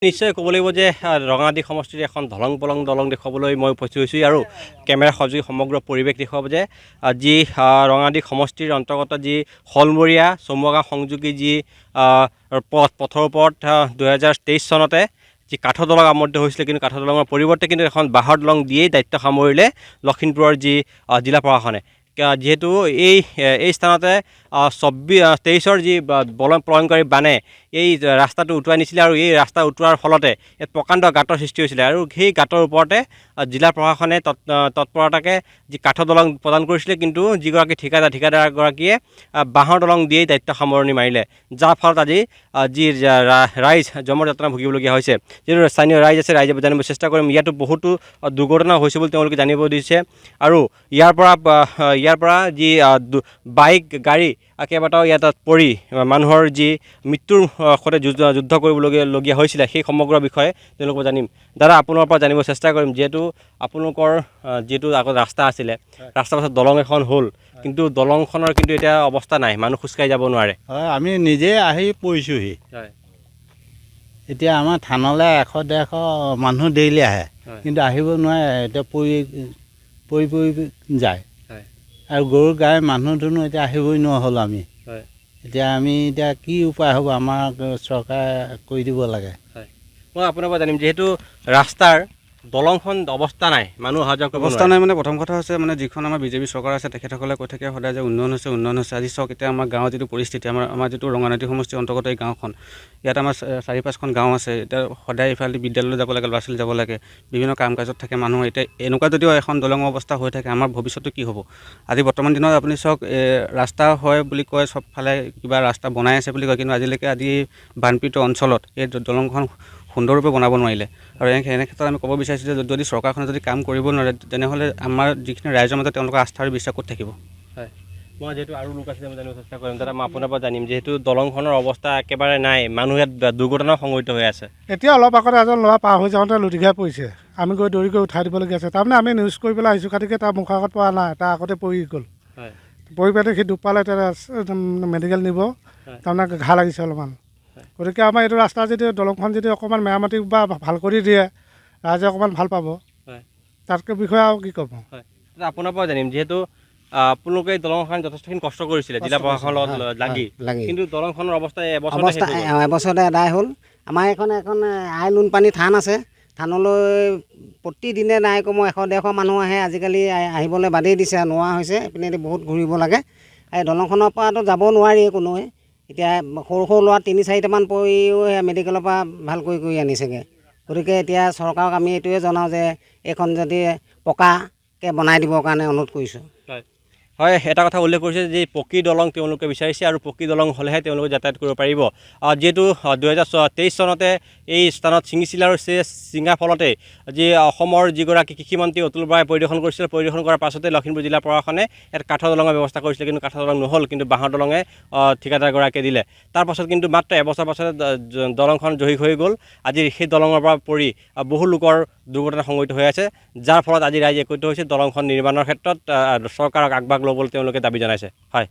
নিশ্চয় ক'ব লাগিব যে ৰঙাদি সমষ্টিৰ এখন ধলং পলং দলং দেখুৱাবলৈ মই উপস্থিত হৈছোঁ আৰু কেমেৰা সহযোগী সমগ্ৰ পৰিৱেশ দেখুৱাব যে যি ৰঙাদি সমষ্টিৰ অন্তৰ্গত যি শলমৰীয়া চমুৱাগাঁও সংযোগী যি পথৰ ওপৰত 2023 চনতে যি কাঠৰ দলং আবদ্ধ হৈছিলে, কিন্তু কাঠৰ দলঙৰ পৰিৱৰ্তে কিন্তু এখন বাঁহৰ দলং দিয়েই দায়িত্ব সামৰিলে লখিমপুৰৰ যি জিলা প্ৰশাসনে। যিহেতু এই স্থানতে 23ৰ যি প্ৰলয়ংকাৰী বানে এই ৰাস্তাটো উটুৱাই নিছিলে আৰু এই ৰাস্তা উটুৱাৰ ফলতে ইয়াত প্ৰকাণ্ড গাঁতৰ সৃষ্টি হৈছিলে আৰু সেই গাঁতৰ ওপৰতে জিলা প্ৰশাসনে তৎপৰতাকে যি কাঠৰ দলং প্ৰদান কৰিছিলে, কিন্তু যিগৰাকী ঠিকাদাৰগৰাকীয়ে বাঁহৰ দলং দিয়েই দায়িত্ব সামৰণি মাৰিলে, যাৰ ফলত আজি যি ৰাইজ যমযাতনা ভুগিবলগীয়া হৈছে। যিহেতু স্থানীয় ৰাইজ আছে, ৰাইজে জানিব চেষ্টা কৰিম। ইয়াতো বহুতো দুৰ্ঘটনা হৈছে বুলি তেওঁলোকে জানিব দিছে আৰু ইয়াৰ পৰা যি বাইক গাড়ী কেইবাটাও ইয়াত পৰি মানুহৰ যি মৃত্যুৰ সৈতে যুদ্ধ কৰিবলগীয়া হৈছিলে, সেই সমগ্ৰ বিষয়ে তেওঁলোকক জানিম। দাদা, আপোনাৰ পৰা জানিব চেষ্টা কৰিম, যিহেতু আপোনালোকৰ যিহেতু আগত ৰাস্তা আছিলে, ৰাস্তাৰ পাছত দলং এখন হ'ল, কিন্তু দলংখনৰ কিন্তু এতিয়া অৱস্থা নাই, মানুহ খোজকাঢ়ি যাব নোৱাৰে। হয়, আমি নিজে আহি পৰিছোঁহি। হয়, এতিয়া আমাৰ থানলৈ 100-150 মানুহ ডেইলি আহে, কিন্তু আহিব নোৱাৰে, এতিয়া পৰি যায়। আৰু গৰু গাই মানুহ ধুনো এতিয়া আহিবই নোৱাৰা হ'ল আমি। এতিয়া কি উপায় হ'ব, আমাক চৰকাৰে কৰি দিব লাগে। মই আপোনাৰ পৰা জানিম, যিহেতু ৰাস্তাৰ দলংখন অৱস্থা নাই, মানুহ অহা যোৱা কৰিব অৱস্থা নাই মানে প্ৰথম কথা হৈছে মানে যিখন আমাৰ বিজেপি চৰকাৰ আছে তেখেতসকলে কৈ থাকে সদায় যে উন্নয়ন হৈছে। আজি চাওক, এতিয়া আমাৰ গাঁৱৰ যিটো পৰিস্থিতি, আমাৰ যিটো ৰঙানদী সমষ্টিৰ অন্তৰ্গত এই গাঁওখন, ইয়াত আমাৰ 4-5খন গাঁও আছে। এতিয়া সদায় ইফালে বিদ্যালয়লৈ যাব লাগে, ল'ৰা ছোৱালী যাব লাগে, বিভিন্ন কাম কাজত থাকে মানুহ। এতিয়া এনেকুৱা যদিও এখন দলঙৰ অৱস্থা হৈ থাকে, আমাৰ ভৱিষ্যতটো কি হ'ব? আজি বৰ্তমান দিনত আপুনি চাওক, ৰাস্তা হয় বুলি কয়, চবফালে কিবা ৰাস্তা বনাই আছে বুলি কয়, কিন্তু আজিলৈকে বানপীড়িত অঞ্চলত এই দলংখন সুন্দৰৰূপে বনাব নোৱাৰিলে। আৰু এনে ক্ষেত্ৰত আমি ক'ব বিচাৰিছোঁ যে যদি চৰকাৰখনে যদি কাম কৰিব নোৱাৰে, তেনেহ'লে আমাৰ যিখিনি ৰাইজৰ মাজত তেওঁলোকৰ আস্থা আৰু বিশ্বাস ক'ত থাকিব? হয়, মই যিহেতু আৰু লোক আছে, মই জানিব চেষ্টা কৰিম। দাদা, মই আপোনাৰ পৰা জানিম, যিহেতু দলংখনৰ অৱস্থা একেবাৰে নাই, মানুহ ইয়াত দুৰ্ঘটনাও সংঘটিত হৈ আছে। এতিয়া অলপ আগতে এজন ল'ৰা পাৰ হৈ যাওঁতে লুটি খাই পৰিছে, আমি গৈ দৌৰি গৈ উঠাই দিবলগীয়া আছে। তাৰমানে আমি নিউজ কৰি পেলাই আহিছোঁ, খাতিকে তাৰ মুখৰ আগত পৰা নাই, তাৰ আগতে পৰি গ'ল। পৰি পেলাই সি দুখ পালে, এতিয়া মেডিকেল নিব, তাৰমানে ঘা লাগিছে অলপমান। গতিকে আমাৰ এইটো ৰাস্তা যদি দলংখন যদি অকণমান মেৰামতি বা ভাল কৰি দিয়ে, ৰাইজে অকণমান ভাল পাব। তাতকৈ বিষয়ে আৰু কি ক'ব? আপোনাৰ পৰা জানিম, যিহেতু আপোনালোকে দলংখন যথেষ্টখিনি কষ্ট কৰিছিলে জিলা প্ৰশাসনৰ লগত লাগি, কিন্তু দলংখনৰ অৱস্থা এবছৰতে আদায় হ'ল। আমাৰ এখন আই নুন পানী থান আছে, থানলৈ প্ৰতিদিনে নাই কমেও 100-150 মানুহ আহে। আজিকালি আহিবলৈ বাদেই দিছে, নোহোৱা হৈছে। এইপিনেদি বহুত ঘূৰিব লাগে। এই দলংখনৰ পৰাতো যাব নোৱাৰিয়ে কোনোৱে। এতিয়া সৰু ল'ৰা 3-4টামান পৰিও মেডিকেলৰ পৰা ভাল কৰি আনিছেগৈ। গতিকে এতিয়া চৰকাৰক আমি এইটোৱে জনাওঁ যে এইখন যদি পকাকৈ বনাই দিবৰ কাৰণে অনুৰোধ কৰিছোঁ। হয়, এটা কথা উল্লেখ কৰিছে যে পকী দলং তেওঁলোকে বিচাৰিছে আৰু পকী দলং হ'লেহে তেওঁলোকে যাতায়াত কৰিব পাৰিব। যিহেতু 2023 চনতে এই স্থানত ছিঙিছিল আৰু সেই ছিঙাৰ ফলতে যি অসমৰ যিগৰাকী কৃষিমন্ত্ৰী অতুল বৰাই পৰিদৰ্শন কৰিছিল, পৰিদৰ্শন কৰাৰ পাছতে লখিমপুৰ জিলা প্ৰশাসনে ইয়াত কাঠৰ দলঙৰ ব্যৱস্থা কৰিছিলে, কিন্তু কাঠৰ দলং নহ'ল, কিন্তু বাঁহৰ দলঙে ঠিকাদাৰগৰাকীয়ে দিলে। তাৰ পাছত কিন্তু মাত্ৰ এবছৰ পাছতে দলংখন জহি হৈ গ'ল। আজি সেই দলঙৰ পৰা পৰি বহু লোকৰ দুৰ্ঘটনা সংঘটিত হৈ আছে, যাৰ ফলত আজি ৰাইজে একত্ৰিত হৈছে দলংখন নিৰ্মাণৰ ক্ষেত্ৰত চৰকাৰক আগভাগ ল'বলৈ তেওঁলোকে দাবী জনাইছে। হয়।